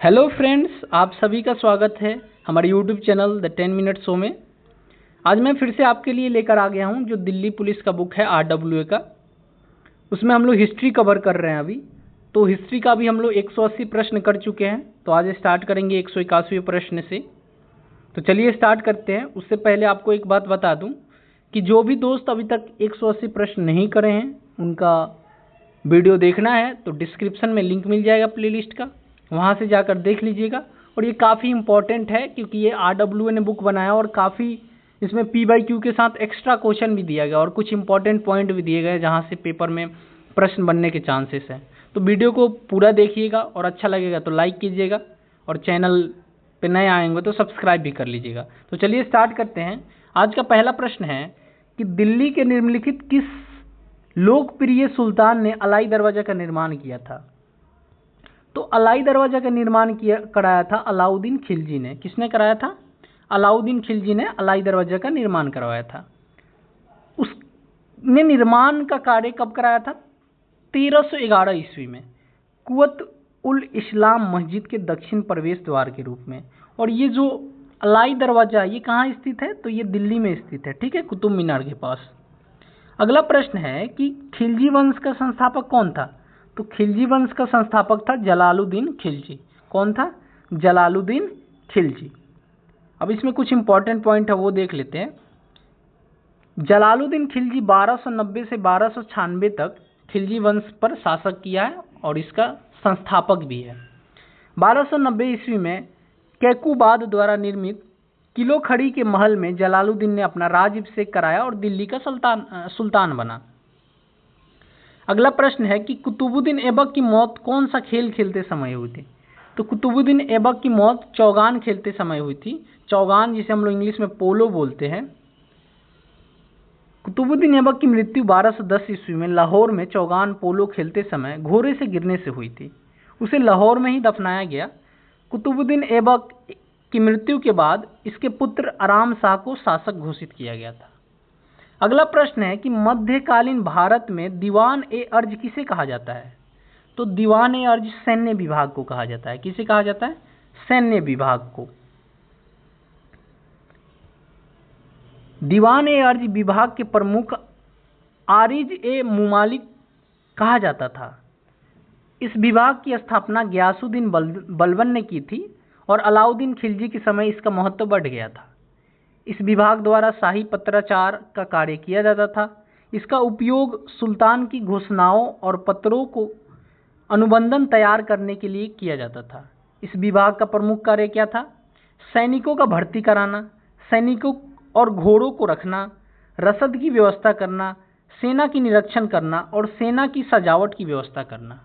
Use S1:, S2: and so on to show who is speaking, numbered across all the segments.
S1: Hello friends, आप सभी का स्वागत है हमारे YouTube channel the 10 minute show में। आज मैं फिर से आपके लिए लेकर आ गया हूं जो दिल्ली पुलिस का बुक है आरडब्ल्यूए का। उसमें हम लोग हिस्ट्री कवर कर रहे हैं अभी। तो हिस्ट्री का भी हम लोग 180 प्रश्न कर चुके हैं। तो आज स्टार्ट करेंगे 181वें प्रश्न से। तो चलिए स्टार्ट करते हैं। उससे पहले आपको एक बात बता दूं कि जो भी दोस्त अभी तक 180 प्रश्न नहीं करे हैं उनका वीडियो देखना है तो डिस्क्रिप्शन में लिंक मिल जाएगा प्लेलिस्ट का, वहाँ से जाकर देख लीजिएगा। और ये काफ़ी इंपॉर्टेंट है क्योंकि ये आरडब्ल्यूए ने बुक बनाया और काफ़ी इसमें पी/क्यू के साथ एक्स्ट्रा क्वेश्चन भी दिया गया और कुछ इंपॉर्टेंट पॉइंट भी दिए गए जहाँ से पेपर में प्रश्न बनने के चांसेस हैं। तो वीडियो को पूरा देखिएगा और अच्छा लगेगा तो लाइक कीजिएगा और चैनल पे नए आएंगे तो सब्सक्राइब भी कर लीजिएगा। तो चलिए स्टार्ट करते हैं। आज का पहला प्रश्न है कि दिल्ली के निम्नलिखित किस लोकप्रिय सुल्तान ने अलाई दरवाजा का निर्माण किया था? तो अलाई दरवाजा का निर्माण कराया था अलाउद्दीन खिलजी ने। किसने कराया था? अलाउद्दीन खिलजी ने अलाई दरवाजा का निर्माण करवाया था। उसने निर्माण का कार्य कब कराया था? 1311 ईस्वी में कुवत उल इस्लाम मस्जिद के दक्षिण प्रवेश द्वार के रूप में। और ये जो अलाई दरवाजा ये कहाँ स्थित है? तो ये दिल्ली में स्थित है, ठीक है, कुतुब मीनार के पास। अगला प्रश्न है कि खिलजी वंश का संस्थापक कौन था? तो खिलजी वंश का संस्थापक था जलालुद्दीन खिलजी। कौन था? जलालुद्दीन खिलजी। अब इसमें कुछ इंपॉर्टेंट पॉइंट है वो देख लेते हैं। जलालुद्दीन खिलजी 1290 से 1296 तक खिलजी वंश पर शासक किया है और इसका संस्थापक भी है। 1290 ईस्वी में कैकुबाद द्वारा निर्मित किलो खड़ी के महल में जलालुद्दीन ने अपना राज्याभिषेक कराया और दिल्ली का सुल्तान बना। अगला प्रश्न है कि कुतुबुद्दीन ऐबक की मौत कौन सा खेल खेलते समय हुई थी? तो कुतुबुद्दीन ऐबक की मौत चौगान खेलते समय हुई थी। चौगान जिसे हम लोग इंग्लिश में पोलो बोलते हैं। कुतुबुद्दीन ऐबक की मृत्यु 1210 ईस्वी में लाहौर में चौगान पोलो खेलते समय घोड़े से गिरने से हुई थी। उसे लाहौर में ही दफनाया गया। कुतुबुद्दीन ऐबक की मृत्यु के बाद इसके पुत्र आराम शाह को शासक घोषित किया गया था। अगला प्रश्न है कि मध्यकालीन भारत में दीवान-ए-अर्ज किसे कहा जाता है? तो दीवान-ए-अर्ज सैन्य विभाग को कहा जाता है। किसे कहा जाता है? सैन्य विभाग को। दीवान-ए-अर्ज विभाग के प्रमुख आरिज-ए-मुमालिक कहा जाता था। इस विभाग की स्थापना गयासुद्दीन बलबन ने की थी और अलाउद्दीन खिलजी के समय इसका महत्व बढ़ गया था। इस विभाग द्वारा शाही पत्राचार का कार्य किया जाता था। इसका उपयोग सुल्तान की घोषणाओं और पत्रों को अनुबंधन तैयार करने के लिए किया जाता था। इस विभाग का प्रमुख कार्य क्या था? सैनिकों का भर्ती कराना, सैनिकों और घोड़ों को रखना, रसद की व्यवस्था करना, सेना की निरीक्षण करना और सेना की सजावट की व्यवस्था करना।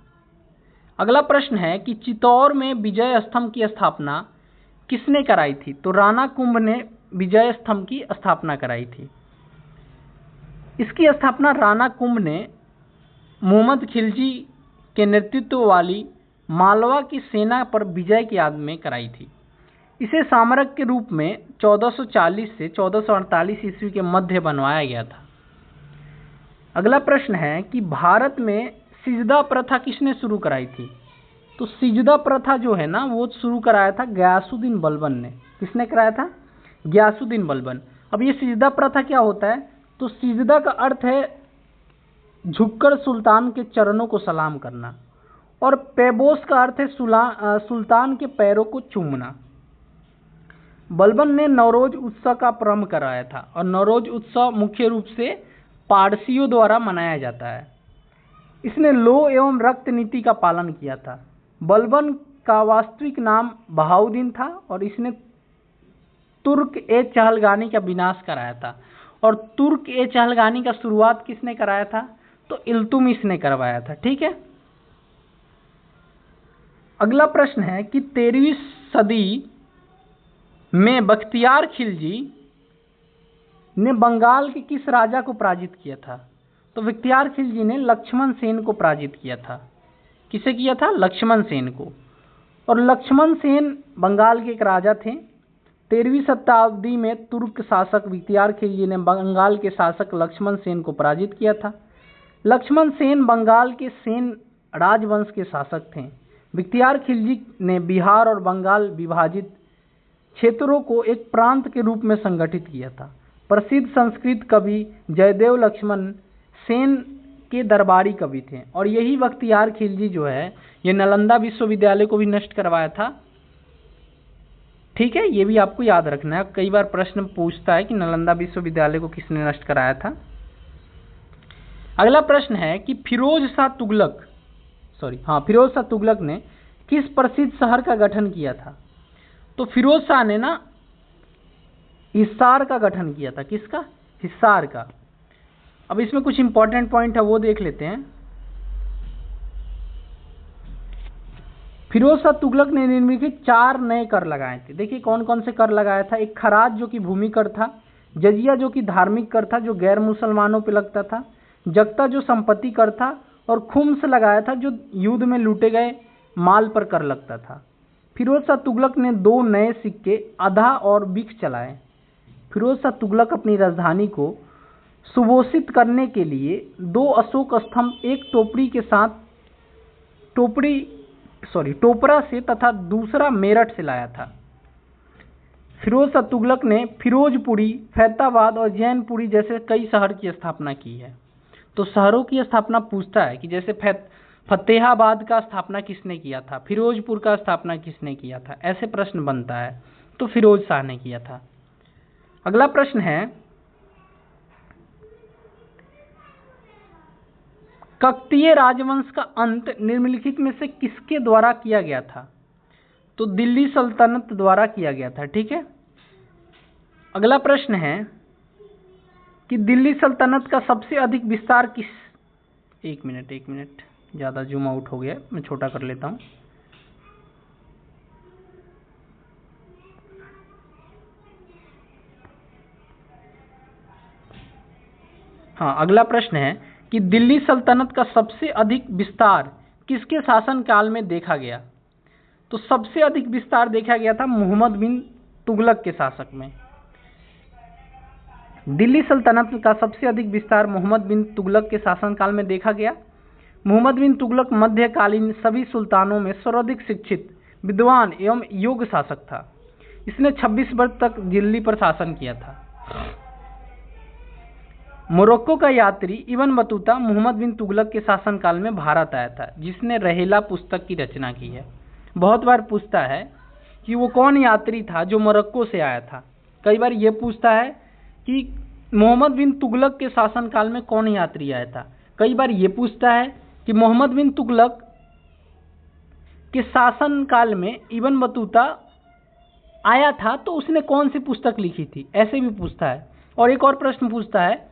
S1: अगला प्रश्न है कि चित्तौड़ में विजय स्तंभ की स्थापना किसने कराई थी? तो राणा कुंभ ने विजय स्तंभ की स्थापना कराई थी। इसकी स्थापना राणा कुंभ ने मोहम्मद खिलजी के नेतृत्व वाली मालवा की सेना पर विजय की याद में कराई थी। इसे स्मारक के रूप में 1440 से 1448 ईस्वी के मध्य बनवाया गया था। अगला प्रश्न है कि भारत में सिजदा प्रथा किसने शुरू कराई थी? तो सिजदा प्रथा जो है ना वो शुरू कराया था गयासुद्दीन बलबन ने। किसने कराया था? गयासुद्दीन बलबन। अब ये सिजदा प्रथा क्या होता है? तो सिजदा का अर्थ है झुककर सुल्तान के चरणों को सलाम करना और पैबोस का अर्थ है सुल्तान के पैरों को चूमना। बलबन ने नवरोज उत्सव का प्रारंभ कराया था और नवरोज उत्सव मुख्य रूप से पारसियों द्वारा मनाया जाता है। इसने लौ एवं रक्त नीति का पालन किया था। बलबन का वास्तविक नाम बहाउद्दीन था और इसने तुर्क-ए-चहलगानी का विनाश कराया था। और तुर्क-ए-चहलगानी का शुरुआत किसने कराया था? तो इल्तुतमिश ने करवाया था, ठीक है। अगला प्रश्न है कि 13वीं सदी में बख्तियार खिलजी ने बंगाल के किस राजा को पराजित किया था? तो बख्तियार खिलजी ने लक्ष्मण सेन को पराजित किया था। किसे किया था? लक्ष्मण सेन को। और लक्ष्मण सेन बंगाल के एक राजा थे। 13वीं शताब्दी में तुर्क शासक बख्तियार खिलजी ने बंगाल के शासक लक्ष्मण सेन को पराजित किया था। लक्ष्मण सेन बंगाल के सेन राजवंश के शासक थे। बख्तियार खिलजी ने बिहार और बंगाल विभाजित क्षेत्रों को एक प्रांत के रूप में संगठित किया था। प्रसिद्ध संस्कृत कवि जयदेव लक्ष्मण सेन के दरबारी कवि थे और यही बख्तियार खिलजी जो है ये नालंदा विश्वविद्यालय को भी नष्ट करवाया था। ठीक है, ये भी आपको याद रखना है, कई बार प्रश्न पूछता है कि नालंदा विश्वविद्यालय को किसने नष्ट कराया था। अगला प्रश्न है कि फिरोज शाह तुगलक ने किस प्रसिद्ध शहर का गठन किया था? तो फिरोज शाह ने ना हिसार का गठन किया था। किसका? हिसार का। अब इसमें कुछ इंपॉर्टेंट पॉइंट है वो देख लेते हैं। फिरोज शाह तुगलक ने निम्नलिखित 4 नए कर लगाए थे। देखिए कौन कौन से कर लगाया था। एक खराज जो कि भूमि कर था, जजिया जो कि धार्मिक कर था जो गैर मुसलमानों पे लगता था, जगता जो संपत्ति कर था, और खुम्स लगाया था जो युद्ध में लूटे गए माल पर कर लगता था। फिरोज शाह तुगलक ने 2 नए सिक्के अधा और बिख चलाए। फिरोज शाह तुगलक अपनी राजधानी को सुभूषित करने के लिए 2 अशोक स्तंभ एक टोपरा से तथा दूसरा मेरठ से लाया था। फिरोज शाह तुगलक ने फिरोजपुरी, फैताबाद और जैनपुरी जैसे कई शहर की स्थापना की है। तो शहरों की स्थापना पूछता है कि जैसे फतेहाबाद का स्थापना किसने किया था, फिरोजपुर का स्थापना किसने किया था, ऐसे प्रश्न बनता है तो फिरोज शाह ने किया था। अगला प्रश्न है ककतीय राजवंश का अंत निम्नलिखित में से किसके द्वारा किया गया था? तो दिल्ली सल्तनत द्वारा किया गया था। ठीक है। अगला प्रश्न है कि दिल्ली सल्तनत का सबसे अधिक विस्तार किस एक मिनट ज़्यादा जूम आउट हो गया, मैं छोटा कर लेता हूँ। हाँ, अगला प्रश्न है कि दिल्ली सल्तनत का सबसे अधिक विस्तार किसके शासन काल में देखा गया? तो सबसे अधिक विस्तार देखा गया था मोहम्मद बिन तुगलक के शासक में। दिल्ली सल्तनत का सबसे अधिक विस्तार मोहम्मद बिन तुगलक के शासनकाल में देखा गया। मोहम्मद बिन तुगलक मध्यकालीन सभी सुल्तानों में सर्वाधिक शिक्षित, विद्वान एवं योग्य शासक था। इसने 26 वर्ष तक दिल्ली पर शासन किया था। मोरक्को का यात्री इब्न बतूता मोहम्मद बिन तुगलक के शासनकाल में भारत आया था, जिसने रहेला पुस्तक की रचना की है। बहुत बार पूछता है कि वो कौन यात्री था जो मोरक्को से आया था। कई बार ये पूछता है कि मोहम्मद बिन तुगलक के शासनकाल में कौन यात्री आया था। कई बार ये पूछता है कि मोहम्मद बिन तुगलक के शासनकाल में इब्न बतूता आया था तो उसने कौन सी पुस्तक लिखी थी, ऐसे भी पूछता है। और एक और प्रश्न पूछता है,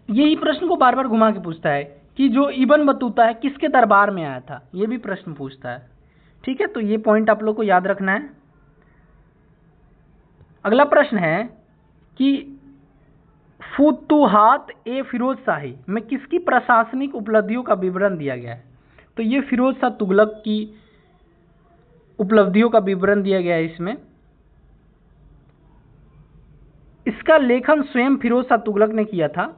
S1: यही प्रश्न को बार बार घुमा के पूछता है कि जो इब्न बतूता है किसके दरबार में आया था, ये भी प्रश्न पूछता है। ठीक है, तो ये पॉइंट आप लोग को याद रखना है। अगला प्रश्न है कि फुतुहात ए फिरोज शाही में किसकी प्रशासनिक उपलब्धियों का विवरण दिया गया है? तो ये फिरोज शाह तुगलक की उपलब्धियों का विवरण दिया गया है इसमें। इसका लेखन स्वयं फिरोज शाह तुगलक ने किया था।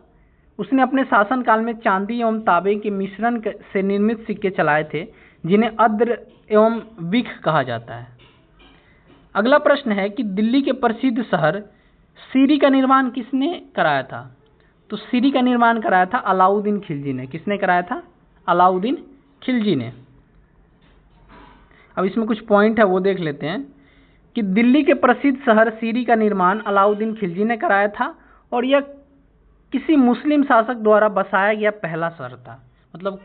S1: उसने अपने शासनकाल में चांदी एवं तांबे के मिश्रण से निर्मित सिक्के चलाए थे, जिन्हें अद्र एवं बिख कहा जाता है। अगला प्रश्न है कि दिल्ली के प्रसिद्ध शहर सीरी का निर्माण किसने कराया था? तो सीरी का निर्माण कराया था अलाउद्दीन खिलजी ने। किसने कराया था? अलाउद्दीन खिलजी ने। अब इसमें कुछ पॉइंट है वो देख लेते हैं कि दिल्ली के प्रसिद्ध शहर सीरी का निर्माण अलाउद्दीन खिलजी ने कराया था और यह किसी मुस्लिम शासक द्वारा बसाया गया पहला शहर था। मतलब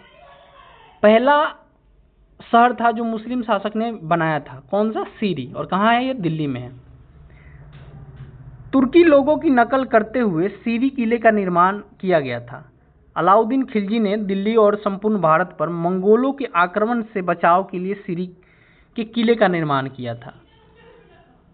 S1: पहला शहर था जो मुस्लिम शासक ने बनाया था। कौन सा? सीरी। और कहाँ है ये? दिल्ली में है। तुर्की लोगों की नकल करते हुए सीरी किले का निर्माण किया गया था। अलाउद्दीन खिलजी ने दिल्ली और संपूर्ण भारत पर मंगोलों के आक्रमण से बचाव के लिए सीरी के किले का निर्माण किया था।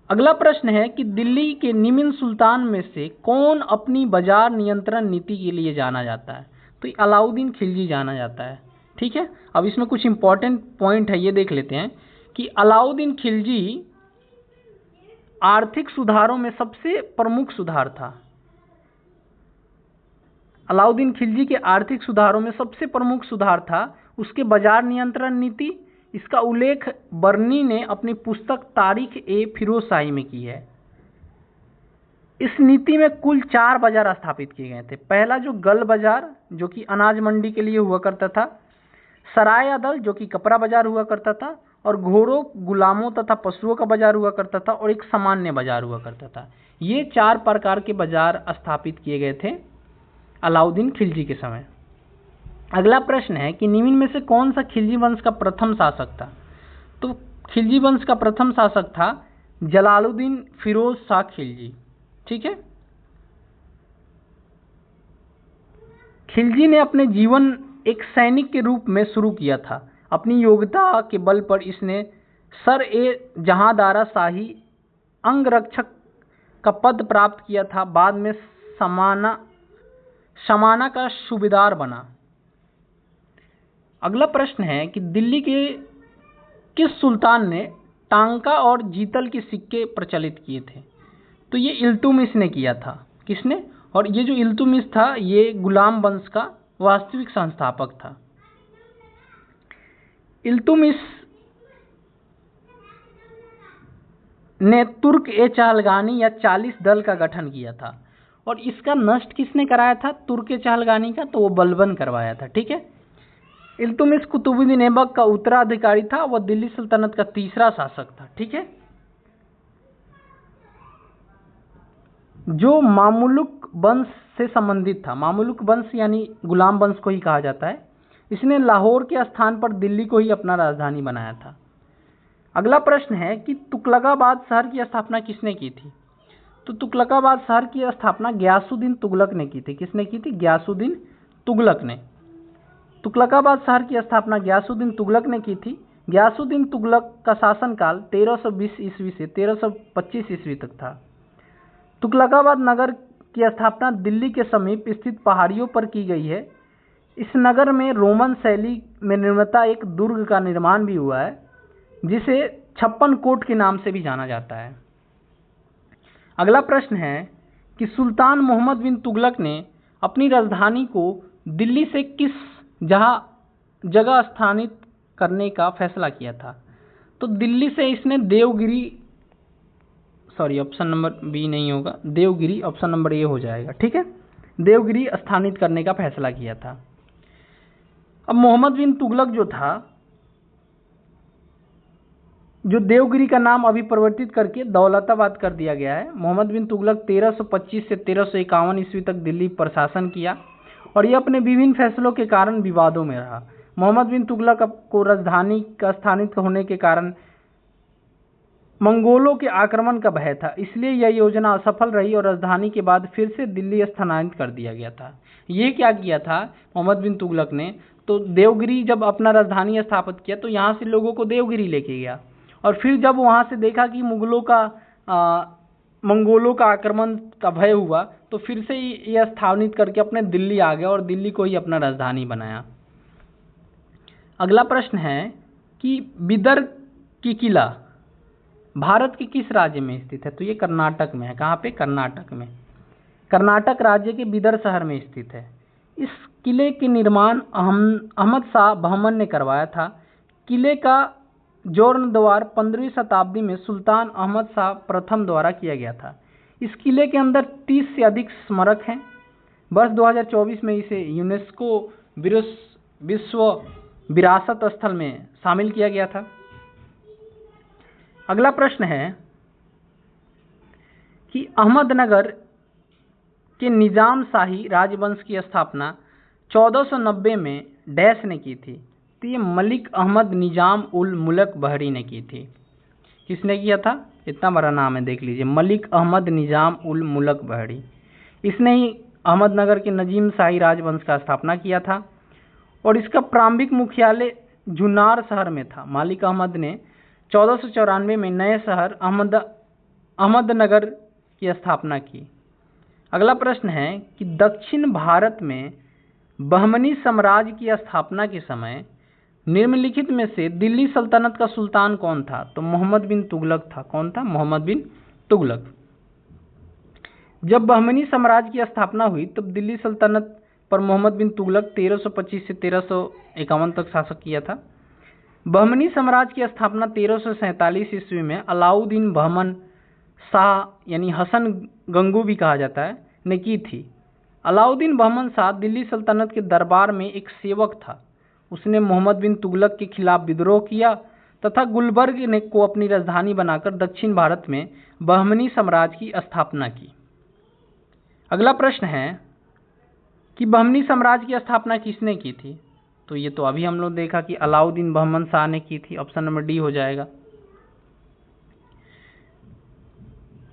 S1: अगला प्रश्न है कि दिल्ली के निम्न सुल्तान में से कौन अपनी बाजार नियंत्रण नीति के लिए जाना जाता है? तो अलाउद्दीन खिलजी जाना जाता है। ठीक है, अब इसमें कुछ इंपॉर्टेंट पॉइंट है ये देख लेते हैं कि अलाउद्दीन खिलजी आर्थिक सुधारों में सबसे प्रमुख सुधार था। अलाउद्दीन खिलजी के आर्थिक सुधारों में सबसे प्रमुख सुधार था उसके बाजार नियंत्रण नीति इसका उल्लेख बर्नी ने अपनी पुस्तक तारीख ए फिरोजशाही में की है। इस नीति में कुल 4 बाजार स्थापित किए गए थे। पहला जो गल बाजार जो कि अनाज मंडी के लिए हुआ करता था, सराय अदल जो कि कपड़ा बाजार हुआ करता था, और घोड़ों, गुलामों तथा पशुओं का बाजार हुआ करता था, और एक सामान्य बाजार हुआ करता था। ये 4 प्रकार के बाजार स्थापित किए गए थे अलाउद्दीन खिलजी के समय। अगला प्रश्न है कि निम्न में से कौन सा खिलजी वंश का प्रथम शासक था? तो खिलजी वंश का प्रथम शासक था जलालुद्दीन फिरोज शाह खिलजी। ठीक है। खिलजी ने अपने जीवन एक सैनिक के रूप में शुरू किया था। अपनी योग्यता के बल पर इसने सर ए जहांदारा शाही अंगरक्षक का पद प्राप्त किया था। बाद में समाना का सूबेदार बना। अगला प्रश्न है कि दिल्ली के किस सुल्तान ने टांका और जीतल के सिक्के प्रचलित किए थे? तो ये इल्तुतमिश ने किया था। किसने? और ये जो इल्तुतमिश था ये गुलाम वंश का वास्तविक संस्थापक था। इल्तुतमिश ने तुर्क ए चहलगानी या 40 दल का गठन किया था, और इसका नष्ट किसने कराया था तुर्क ए चहलगानी का? तो वो बलबन करवाया था। ठीक है। इल्तुतमिश कुतुबुद्दीन ऐबक का उत्तराधिकारी था। वह दिल्ली सल्तनत का तीसरा शासक था। ठीक है। जो मामुलुक वंश से संबंधित था। मामुलुक वंश यानी गुलाम वंश को ही कहा जाता है। इसने लाहौर के स्थान पर दिल्ली को ही अपना राजधानी बनाया था। अगला प्रश्न है कि तुगलकाबाद शहर की स्थापना किसने की थी? तो तुगलकाबाद शहर की स्थापना गयासुद्दीन तुगलक ने की थी। किसने की थी? गयासुद्दीन तुगलक ने। तुगलकाबाद शहर की स्थापना गयासुद्दीन तुगलक ने की थी। गयासुद्दीन तुगलक का शासनकाल 1320 ईस्वी से 1325 ईस्वी तक था। तुगलकाबाद नगर की स्थापना दिल्ली के समीप स्थित पहाड़ियों पर की गई है। इस नगर में रोमन शैली में निर्मित एक दुर्ग का निर्माण भी हुआ है, जिसे 56 कोट के नाम से भी जाना जाता है। अगला प्रश्न है कि सुल्तान मोहम्मद बिन तुगलक ने अपनी राजधानी को दिल्ली से किस जगह स्थानित करने का फैसला किया था? तो दिल्ली से इसने देवगिरी, ऑप्शन नंबर बी नहीं होगा, देवगिरी, ऑप्शन नंबर ए हो जाएगा। ठीक है। देवगिरी स्थानित करने का फैसला किया था। अब मोहम्मद बिन तुगलक जो था, जो देवगिरी का नाम अभी परिवर्तित करके दौलताबाद कर दिया गया है। मोहम्मद बिन तुगलक 1325 से 1351 ईस्वी तक दिल्ली पर शासन किया, और यह अपने विभिन्न फैसलों के कारण विवादों में रहा। मोहम्मद बिन तुगलक को राजधानी का स्थानित होने के कारण मंगोलों के आक्रमण का भय था, इसलिए यह योजना असफल रही और राजधानी के बाद फिर से दिल्ली स्थानांतरित कर दिया गया था। ये क्या किया था मोहम्मद बिन तुगलक ने? तो देवगिरी जब अपना राजधानी स्थापित किया तो यहाँ से लोगों को देवगिरी लेके गया, और फिर जब वहाँ से देखा कि मंगोलों का आक्रमण का भय हुआ तो फिर से यह स्थापित करके अपने दिल्ली आ गया और दिल्ली को ही अपना राजधानी बनाया। अगला प्रश्न है कि बिदर की किला भारत के किस राज्य में स्थित है? तो ये कर्नाटक में है। कहाँ पे? कर्नाटक में। कर्नाटक राज्य के बिदर शहर में स्थित है। इस किले के निर्माण अहमद शाह बहमन ने करवाया था। किले का जीर्णोद्धार 15वीं शताब्दी में सुल्तान अहमद शाह प्रथम द्वारा किया गया था। इस किले के अंदर 30 से अधिक स्मारक हैं। वर्ष 2024 में इसे यूनेस्को विश्व विरासत स्थल में शामिल किया गया था। अगला प्रश्न है कि अहमदनगर के निजाम शाही राजवंश की स्थापना 1490 में डैश ने की थी? तो ये मलिक अहमद निजाम उल मुल्क बहरी ने की थी। किसने किया था? इतना बड़ा नाम है, देख लीजिए, मलिक अहमद निजाम उल मुल्क बहरी। इसने ही अहमदनगर के नजीम शाही राजवंश का स्थापना किया था, और इसका प्रारंभिक मुख्यालय जुन्नार शहर में था। मलिक अहमद ने 1494 में नए शहर अहमदनगर की स्थापना की। अगला प्रश्न है कि दक्षिण भारत में बहमनी साम्राज्य की स्थापना के समय निम्नलिखित में से दिल्ली सल्तनत का सुल्तान कौन था? तो मोहम्मद बिन तुगलक था। कौन था? मोहम्मद बिन तुगलक। जब बहमनी साम्राज्य की स्थापना हुई तब दिल्ली सल्तनत पर मोहम्मद बिन तुगलक 1325 से 1351 तक शासन किया था। बहमनी साम्राज्य की स्थापना 1347 ईस्वी में अलाउद्दीन बहमन शाह यानी हसन गंगू भी कहा जाता है ने की थी। अलाउद्दीन बहमन शाह दिल्ली सल्तनत के दरबार में एक सेवक था। उसने मोहम्मद बिन तुगलक के खिलाफ विद्रोह किया तथा गुलबर्ग को अपनी राजधानी बनाकर दक्षिण भारत में बहमनी साम्राज्य की स्थापना की। अगला प्रश्न है कि बहमनी साम्राज्य की स्थापना किसने की थी? तो ये तो अभी हम लोग देखा कि अलाउद्दीन बहमन शाह ने की थी। ऑप्शन नंबर डी हो जाएगा।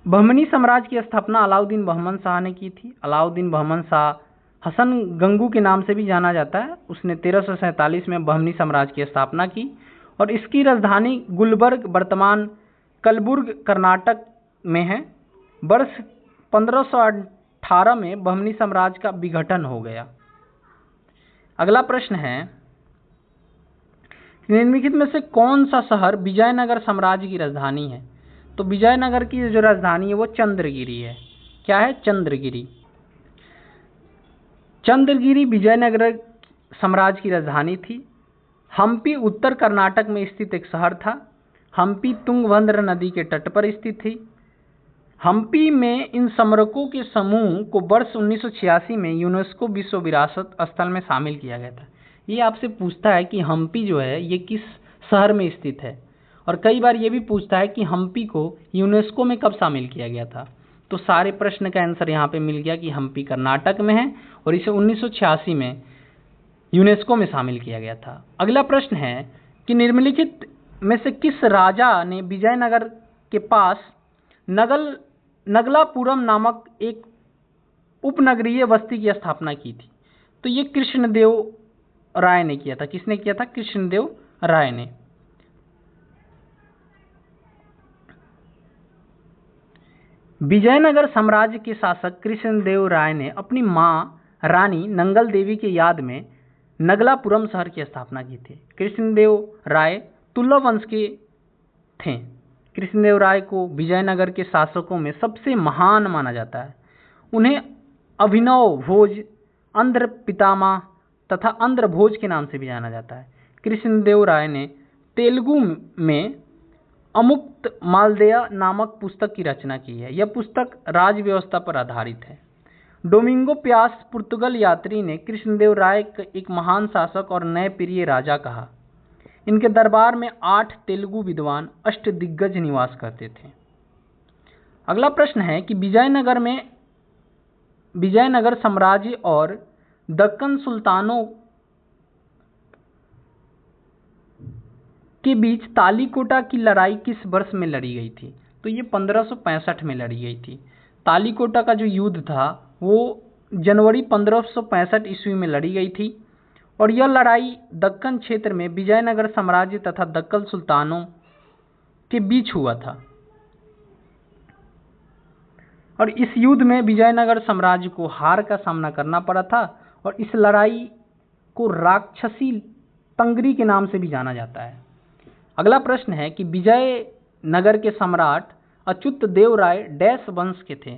S1: बहमनी साम्राज्य की स्थापना अलाउद्दीन बहमन शाह ने की थी। अलाउद्दीन बहमन शाह हसन गंगू के नाम से भी जाना जाता है। उसने 1347 में बहमनी साम्राज्य की स्थापना की और इसकी राजधानी गुलबर्ग वर्तमान कलबुर्ग कर्नाटक में है। वर्ष 1518 में बहमनी साम्राज्य का विघटन हो गया। अगला प्रश्न है निम्नलिखित में से कौन सा शहर विजयनगर साम्राज्य की राजधानी है? तो विजयनगर की जो राजधानी है वो चंद्रगिरी है। क्या है? चंद्रगिरी। चंद्रगिरी विजयनगर साम्राज्य की राजधानी थी। हम्पी उत्तर कर्नाटक में स्थित एक शहर था। हम्पी तुंगभद्रा नदी के तट पर स्थित थी। हम्पी में इन स्मारकों के समूह को वर्ष 1986 में यूनेस्को विश्व विरासत स्थल में शामिल किया गया था। ये आपसे पूछता है कि हम्पी जो है ये किस शहर में स्थित है, और कई बार ये भी पूछता है कि हम्पी को यूनेस्को में कब शामिल किया गया था। तो सारे प्रश्न का आंसर यहाँ पे मिल गया कि हम्पी कर्नाटक में है और इसे 1986 में यूनेस्को में शामिल किया गया था। अगला प्रश्न है कि निम्नलिखित में से किस राजा ने विजयनगर के पास नगलापुरम नामक एक उपनगरीय बस्ती की स्थापना की थी? तो ये कृष्णदेव राय ने किया था। किसने किया था? कृष्णदेव राय ने। विजयनगर साम्राज्य के शासक कृष्णदेव राय ने अपनी मां रानी नंगल देवी की याद में नगलापुरम शहर की स्थापना की थी। कृष्णदेव राय तुल्ला वंश के थे। कृष्णदेव राय को विजयनगर के शासकों में सबसे महान माना जाता है। उन्हें अभिनव भोज, अंध्र पितामह तथा अंध्र भोज के नाम से भी जाना जाता है। कृष्णदेव राय ने तेलुगु में अमुक्त मालदेय नामक पुस्तक की रचना की है। यह पुस्तक राज व्यवस्था पर आधारित है। डोमिंगो प्यास पुर्तगाल यात्री ने कृष्णदेव राय को एक महान शासक और नए प्रिय राजा कहा। इनके दरबार में 8 तेलुगु विद्वान अष्टदिग्गज निवास करते थे। अगला प्रश्न है कि विजयनगर साम्राज्य और दक्कन सुल्तानों के बीच तालीकोटा की लड़ाई किस वर्ष में लड़ी गई थी? तो ये 1565 में लड़ी गई थी। तालीकोटा का जो युद्ध था वो जनवरी 1565 ईस्वी में लड़ी गई थी और यह लड़ाई दक्कन क्षेत्र में विजयनगर साम्राज्य तथा दक्कन सुल्तानों के बीच हुआ था। और इस युद्ध में विजयनगर साम्राज्य को हार का सामना करना पड़ा था और इस लड़ाई को राक्षसी तंगरी के नाम से भी जाना जाता है। अगला प्रश्न है कि विजयनगर के सम्राट अच्युत देव राय डैश वंश के थे?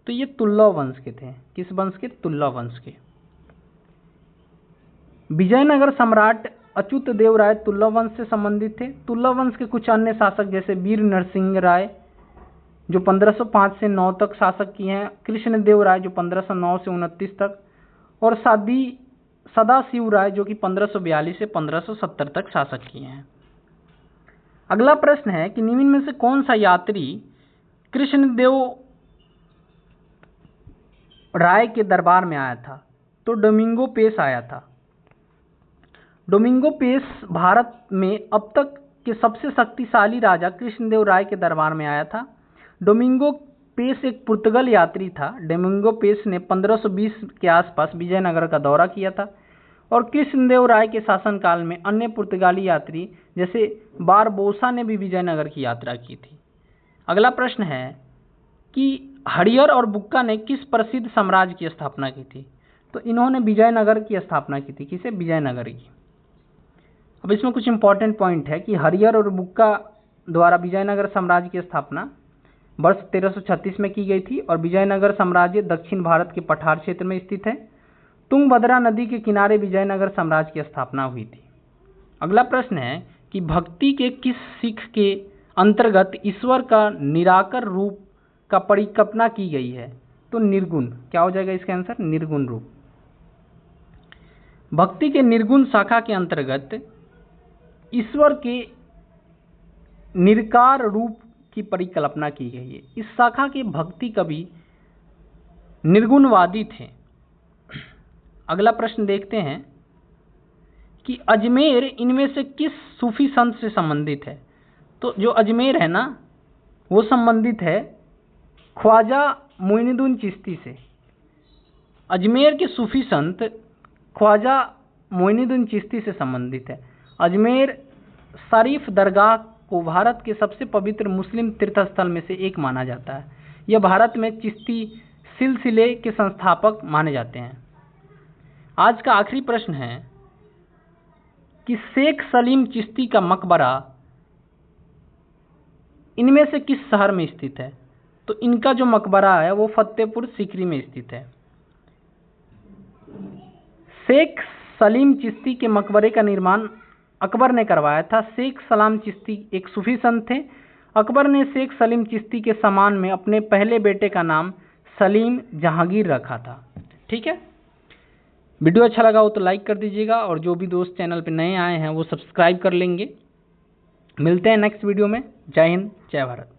S1: तो ये तुल्ला वंश के थे। किस वंश के? तुल्ला वंश के। विजयनगर सम्राट अच्युत देव राय तुल्ला वंश से संबंधित थे। तुल्ला वंश के कुछ अन्य शासक जैसे वीर नरसिंह राय जो 1505 से 9 तक शासक किए हैं, कृष्णदेव राय जो 1509 से 29 तक, और सदाशिव राय जो कि 1542 से 1570 तक शासक किए हैं। अगला प्रश्न है कि निम्न में से कौन सा यात्री कृष्णदेव राय के दरबार में आया था? तो डोमिंगो पेस आया था। डोमिंगो पेस भारत में अब तक के सबसे शक्तिशाली राजा कृष्णदेव राय के दरबार में आया था। डोमिंगो पेस एक पुर्तगाल यात्री था। डोमिंगो पेस ने 1520 के आसपास विजयनगर का दौरा किया था और कृष्णदेव राय के शासनकाल में अन्य पुर्तगाली यात्री जैसे बारबोसा ने भी विजयनगर की यात्रा की थी। अगला प्रश्न है कि हरियर और बुक्का ने किस प्रसिद्ध साम्राज्य की स्थापना की थी? तो इन्होंने विजयनगर की स्थापना की थी। किसे? विजयनगर की। अब इसमें कुछ इंपॉर्टेंट पॉइंट है कि हरियर और बुक्का द्वारा विजयनगर साम्राज्य की स्थापना वर्ष 1336 में की गई थी और विजयनगर साम्राज्य दक्षिण भारत के पठार क्षेत्र में स्थित है। तुंगभद्रा नदी के किनारे विजयनगर साम्राज्य की स्थापना हुई थी। अगला प्रश्न है कि भक्ति के किस सीख के अंतर्गत ईश्वर का निराकार रूप का परिकल्पना की गई है? तो निर्गुण। क्या हो जाएगा इसका आंसर? निर्गुण रूप। भक्ति के निर्गुण शाखा के अंतर्गत ईश्वर के निराकार रूप की परिकल्पना की गई है। इस शाखा के भक्ति कवि निर्गुणवादी थे। अगला प्रश्न देखते हैं कि अजमेर इनमें से किस सूफी संत से संबंधित है? तो जो अजमेर है ना, वो संबंधित है ख्वाजा मोइनुद्दीन चिश्ती से। अजमेर के सूफी संत ख्वाजा मोइनुद्दीन चिश्ती से संबंधित है। अजमेर शरीफ दरगाह को भारत के सबसे पवित्र मुस्लिम तीर्थस्थल में से एक माना जाता है। यह भारत में चिश्ती सिलसिले के संस्थापक माने जाते हैं। आज का आखिरी प्रश्न है कि शेख सलीम चिश्ती का मकबरा इनमें से किस शहर में स्थित है? तो इनका जो मकबरा है वो फतेहपुर सीकरी में स्थित है। शेख सलीम चिश्ती के मकबरे का निर्माण अकबर ने करवाया था। शेख सलीम चिश्ती एक सूफी संत थे। अकबर ने शेख सलीम चिश्ती के सम्मान में अपने पहले बेटे का नाम सलीम जहांगीर रखा था। ठीक है, वीडियो अच्छा लगा हो तो लाइक कर दीजिएगा, और जो भी दोस्त चैनल पे नए आए हैं वो सब्सक्राइब कर लेंगे। मिलते हैं नेक्स्ट वीडियो में। जय हिंद, जय भारत।